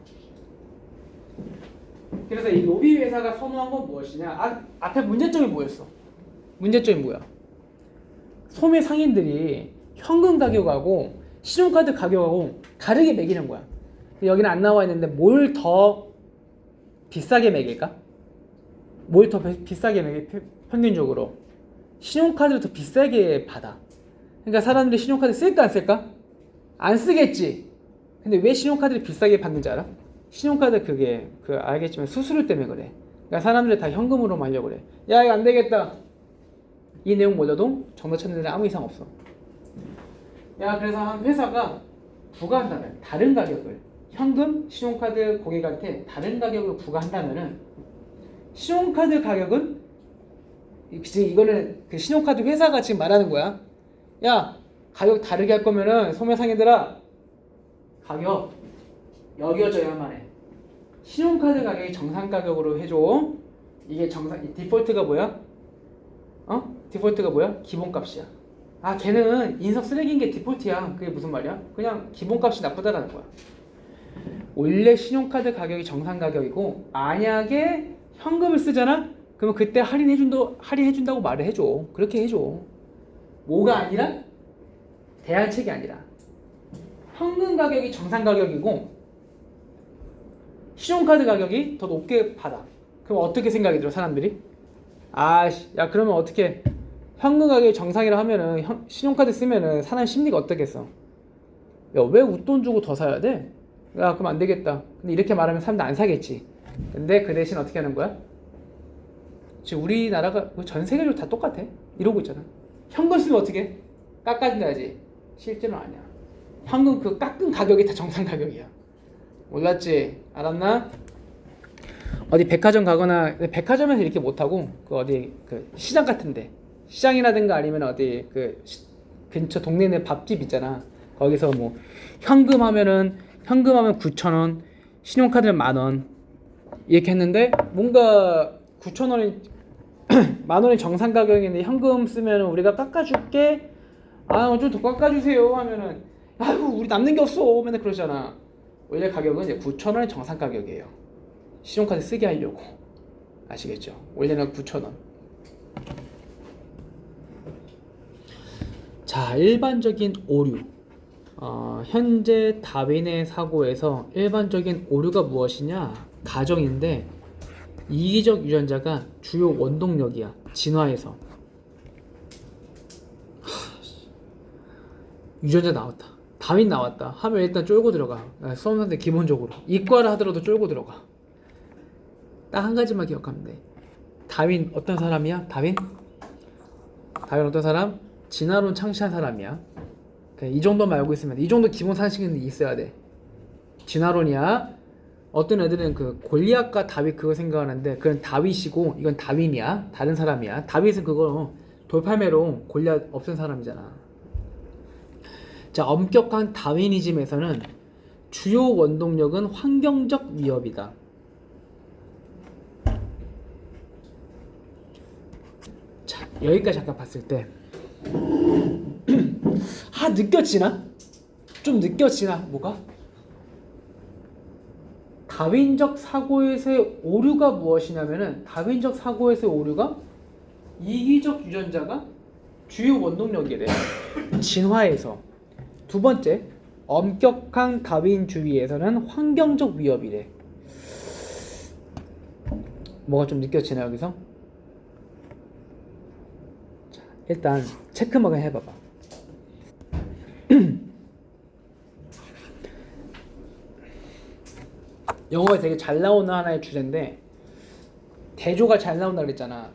그래서 이 로비 회사가 선호한 건 무엇이냐? 앞에 문제점이 뭐였어? 문제점이 뭐야? 소매 상인들이 현금 가격하고 신용카드 가격하고 다르게 매기는 거야. 여기는 안 나와 있는데 뭘 더 비싸게 매길까? 뭘 더 비싸게 매길 평균적으로? 신용카드를 더 비싸게 받아. 그러니까 사람들이 신용카드 쓸까 안 쓸까? 안 쓰겠지. 근데 왜 신용카드를 비싸게 받는지 알아? 신용카드 그게 알겠지만 수수료 때문에 그래. 그러니까 사람들이 다 현금으로 말려고 그래. 야 이거 안 되겠다. 이 내용 몰라도 정보 찾는 데는 아무 이상 없어. 야 그래서 한 회사가 부과한다면 다른 가격을 현금, 신용카드 고객한테 다른 가격을 부과한다면은 신용카드 가격은 이거는 그 신용카드 회사가 지금 말하는 거야. 야 가격 다르게 할 거면은 소매상인들아 가격 여겨져야만 해. 신용카드 가격이 정상 가격으로 해줘. 이게 정상 디폴트가 뭐야? 디폴트가 뭐야? 기본값이야. 걔는 인석 쓰레기인 게 디폴트야. 그게 무슨 말이야? 그냥 기본값이 나쁘다라는 거야. 원래 신용카드 가격이 정상 가격이고 만약에 현금을 쓰잖아? 그러면 그때 할인해준다고 말을 해줘. 그렇게 해줘. 뭐가 아니라? 대안책이 아니라 현금 가격이 정상 가격이고 신용카드 가격이 더 높게 받아. 그럼 어떻게 생각이 들어 사람들이? 야 그러면 어떻게 현금 가격이 정상이라 하면은 신용카드 쓰면은 사는 심리가 어떻겠어? 야 왜 웃돈 주고 더 사야 돼? 야 그럼 안 되겠다. 근데 이렇게 말하면 사람들 안 사겠지. 근데 그 대신 어떻게 하는 거야? 지금 우리나라가 전 세계적으로 다 똑같아. 이러고 있잖아. 현금 쓰면 어떻게? 깎아준다지. 실제는 아니야. 현금 그 깎은 가격이 다 정상 가격이야. 몰랐지? 알았나? 어디 백화점 가거나 백화점에서 이렇게 못하고 어디 그 시장 같은데 시장이라든가 아니면 어디 그 근처 동네에 있는 밥집 있잖아. 거기서 뭐 현금하면 9,000원, 신용카드는 10,000원 이렇게 했는데 뭔가 9,000원이 만원이 정상 가격인데 현금 쓰면 우리가 깎아줄게. 좀 더 깎아주세요 하면은 아이고 우리 남는 게 없어 맨날 그러잖아. 원래 가격은 이제 9,000원이 정상 가격이에요. 신용카드 쓰게 하려고. 아시겠죠? 원래는 9,000원. 자, 일반적인 오류. 현재 다윈의 사고에서 일반적인 오류가 무엇이냐? 가정인데 이기적 유전자가 주요 원동력이야. 진화에서. 유전자 나왔다. 다윈 나왔다. 하면 일단 쫄고 들어가. 수험생들 기본적으로. 이과를 하더라도 쫄고 들어가. 딱 한 가지만 기억하면 돼. 다윈 어떤 사람이야? 다윈 어떤 사람? 진화론 창시한 사람이야. 이 정도만 알고 있으면 돼. 이 정도 기본 상식은 있어야 돼. 진화론이야. 어떤 애들은 그 골리앗과 다윗 그거 생각하는데 그건 다윗이고 이건 다윈이야. 다른 사람이야. 다윗은 그거 돌팔매로 골리앗 없앤 사람이잖아. 자, 엄격한 다윈이즘에서는 주요 원동력은 환경적 위협이다. 자, 여기까지 잠깐 봤을 때 느껴지나? 좀 느껴지나? 뭐가? 다윈적 사고에서의 오류가 무엇이냐면은 다윈적 사고에서의 오류가 이기적 유전자가 주요 원동력이 돼. 진화에서. 두 번째, 엄격한 다윈주의에서는 환경적 위협이래. 뭐가 좀 느껴지나 여기서? 자, 일단 체크마크 해봐봐. 영어에 되게 잘 나오는 하나의 주제인데 대조가 잘 나온다 그랬잖아.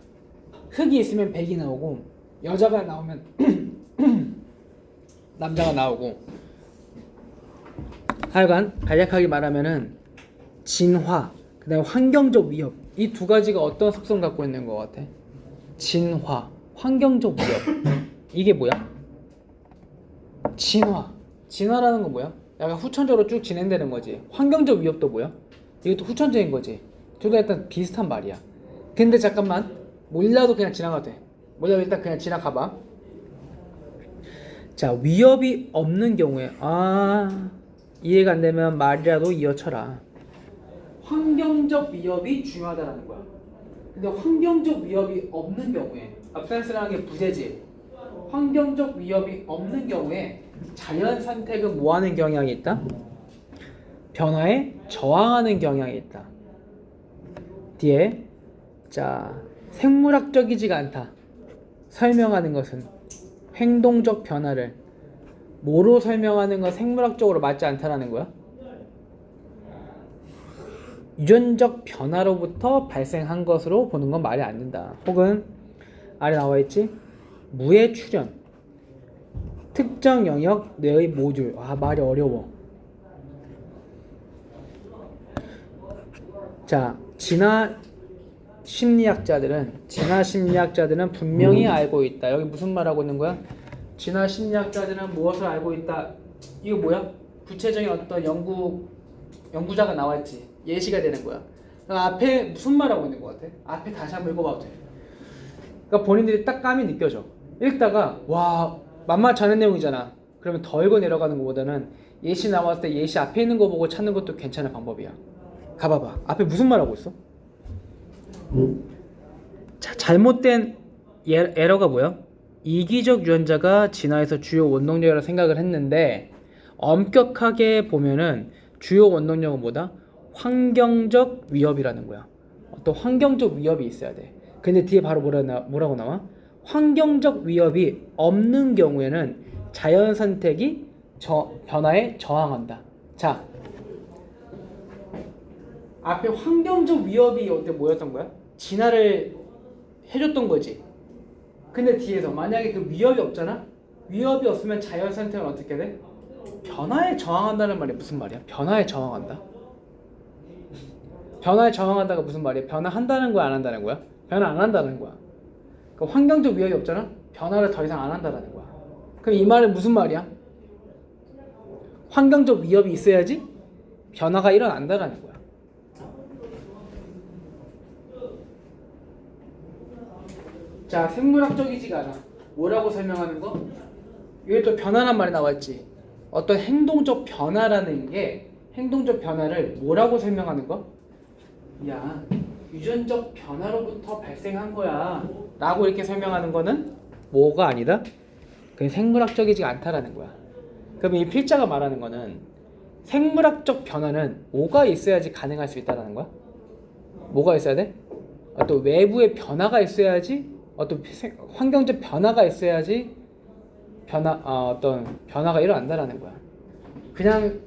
흑이 있으면 백이 나오고 여자가 나오면 남자가 나오고. 하여간 간략하게 말하면은 진화, 그 다음에 환경적 위협, 이 두 가지가 어떤 속성 갖고 있는 것 같아? 진화, 환경적 위협. 이게 뭐야? 진화라는 건 뭐야? 약간 후천적으로 쭉 진행되는 거지. 환경적 위협도 뭐야? 이것도 후천적인 거지. 둘 다 일단 비슷한 말이야. 근데 잠깐만, 몰라도 그냥 지나가도 돼. 몰라도 일단 그냥 지나가봐. 자, 위협이 없는 경우에 이해가 안 되면 말이라도 이어쳐라. 환경적 위협이 중요하다라는 거야. 근데 환경적 위협이 없는 경우에 앞단스라는 게 부재지. 환경적 위협이 없는 경우에 자연 선택은 뭐 하는 경향이 있다? 변화에 저항하는 경향이 있다. 뒤에 자, 생물학적이지가 않다. 설명하는 것은 행동적 변화를 뭐로 설명하는 건 생물학적으로 맞지 않다라는 거야. 유전적 변화로부터 발생한 것으로 보는 건 말이 안 된다. 혹은 아래 나와 있지? 무의 출현, 특정 영역 뇌의 모듈. 말이 어려워. 자, 진화 심리학자들은 분명히 알고 있다. 여기 무슨 말 하고 있는 거야? 진화 심리학자들은 무엇을 알고 있다? 이거 뭐야? 구체적인 어떤 연구자가 나왔지. 예시가 되는 거야. 앞에 무슨 말 하고 있는 것 같아? 앞에 다시 한번 읽어봐도 돼. 그러니까 본인들이 딱 감이 느껴져. 읽다가 와 만만치 않은 내용이잖아. 그러면 더 읽어 내려가는 것보다는 예시 나왔을 때 예시 앞에 있는 거 보고 찾는 것도 괜찮은 방법이야. 가봐봐. 앞에 무슨 말 하고 있어? 자, 잘못된 에러가 뭐야? 이기적 유전자가 진화에서 주요 원동력이라고 생각을 했는데 엄격하게 보면은 주요 원동력은 뭐다? 환경적 위협이라는 거야. 어떤 환경적 위협이 있어야 돼. 근데 뒤에 바로 뭐라고 나와? 환경적 위협이 없는 경우에는 자연 선택이 변화에 저항한다. 자, 앞에 환경적 위협이 어때 뭐였던 거야? 진화를 해줬던 거지. 근데 뒤에서 만약에 그 위협이 없잖아? 위협이 없으면 자연 선택은 어떻게 돼? 변화에 저항한다는 말이 무슨 말이야? 변화에 저항한다? 변화에 저항한다가 무슨 말이야? 변화한다는 거야, 안 한다는 거야? 변화 안 한다는 거야. 그러니까 환경적 위협이 없잖아? 변화를 더 이상 안 한다는 거야. 그럼 이 말은 무슨 말이야? 환경적 위협이 있어야지 변화가 일어난다는 거야. 자, 생물학적이지가 않아. 뭐라고 설명하는 거? 여기 또 변화란 말이 나왔지. 어떤 행동적 변화라는 게 행동적 변화를 뭐라고 설명하는 거? 야, 유전적 변화로부터 발생한 거야 라고 이렇게 설명하는 거는 뭐가 아니다? 그게 생물학적이지 않다라는 거야. 그럼 이 필자가 말하는 거는 생물학적 변화는 뭐가 있어야지 가능할 수 있다는 거야? 뭐가 있어야 돼? 어떤 외부의 변화가 있어야지, 어떤 환경적 변화가 있어야지 어떤 변화가 일어난다라는 거야. 그냥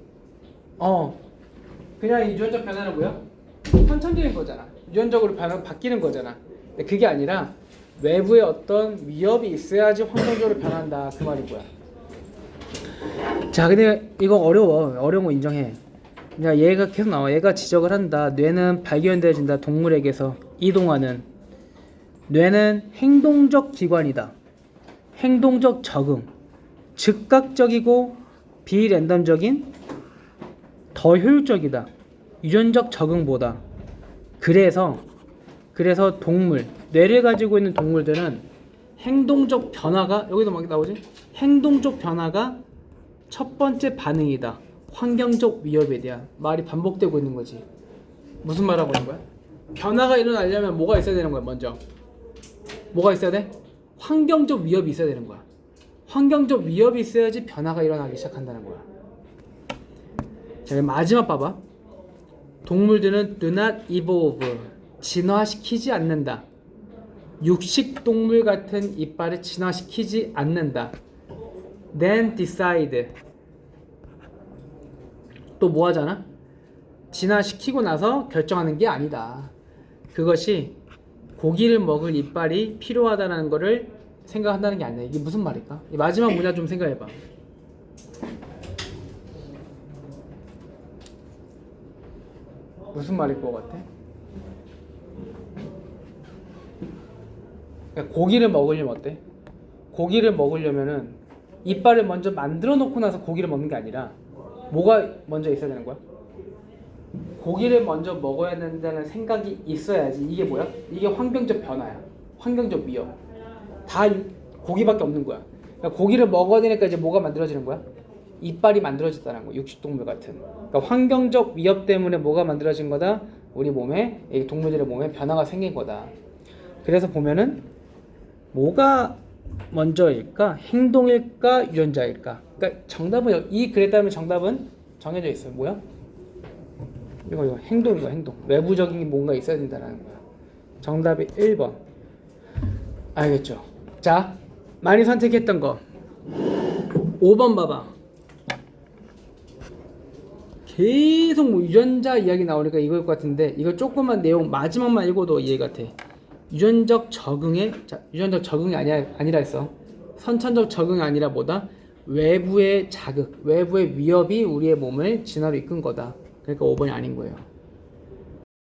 이 유전적 변화는 뭐야? 선천적인 거잖아. 유전적으로 바뀌는 거잖아. 근데 그게 아니라 외부에 어떤 위협이 있어야지 환경적으로 변한다. 그 말인 거야. 자, 근데 이거 어려운 거 인정해. 그냥 얘가 계속 나와. 얘가 지적을 한다. 뇌는 발견되어진다. 동물에게서 이동하는. 뇌는 행동적 기관이다. 행동적 적응. 즉각적이고 비랜덤적인 더 효율적이다. 유전적 적응보다. 그래서 뇌를 가지고 있는 동물들은 행동적 변화가, 여기도 막 나오지? 행동적 변화가 첫 번째 반응이다. 환경적 위협에 대한 말이 반복되고 있는 거지. 무슨 말 하고 있는 거야? 변화가 일어나려면 뭐가 있어야 되는 거야? 먼저 뭐가 있어야 돼? 환경적 위협이 있어야 되는 거야. 환경적 위협이 있어야지 변화가 일어나기 시작한다는 거야. 자, 마지막 봐봐. 동물들은 do not evolve, 진화시키지 않는다. 육식 동물 같은 이빨을 진화시키지 않는다. then decide, 또 뭐 하잖아? 진화시키고 나서 결정하는 게 아니다. 그것이 고기를 먹을 이빨이 필요하다는 거를 생각한다는 게 아니야. 이게 무슨 말일까? 이 마지막 문장 좀 생각해봐. 무슨 말일 것 같아? 그러니까 고기를 먹으려면 어때? 고기를 먹으려면은 이빨을 먼저 만들어 놓고 나서 고기를 먹는 게 아니라 뭐가 먼저 있어야 되는 거야? 고기를 먼저 먹어야 된다는 생각이 있어야지. 이게 뭐야? 이게 환경적 변화야. 환경적 위협. 다 고기밖에 없는 거야. 그러니까 고기를 먹어야 되니까 이제 뭐가 만들어지는 거야? 이빨이 만들어졌다는 거. 육식동물 같은. 그러니까 환경적 위협 때문에 뭐가 만들어진 거다? 우리 몸에, 이 동물들의 몸에 변화가 생긴 거다. 그래서 보면은 뭐가 먼저일까? 행동일까? 유전자일까? 그러니까 정답은 이 글에 따르면 정답은 정해져 있어요. 뭐야? 이거 행동이고 행동. 외부적인 뭔가 있어야 된다는 거야. 정답이 1번. 알겠죠? 자, 많이 선택했던 거 5번 봐봐. 계속 뭐 유전자 이야기 나오니까 이걸 것 같은데 이거 조금만 내용 마지막만 읽어도 이해 같아. 유전적 적응에 유전적 적응이 아니라 했어. 선천적 적응이 아니라 뭐다? 외부의 자극, 외부의 위협이 우리의 몸을 진화로 이끈 거다. 그러니까 5번이 아닌 거예요.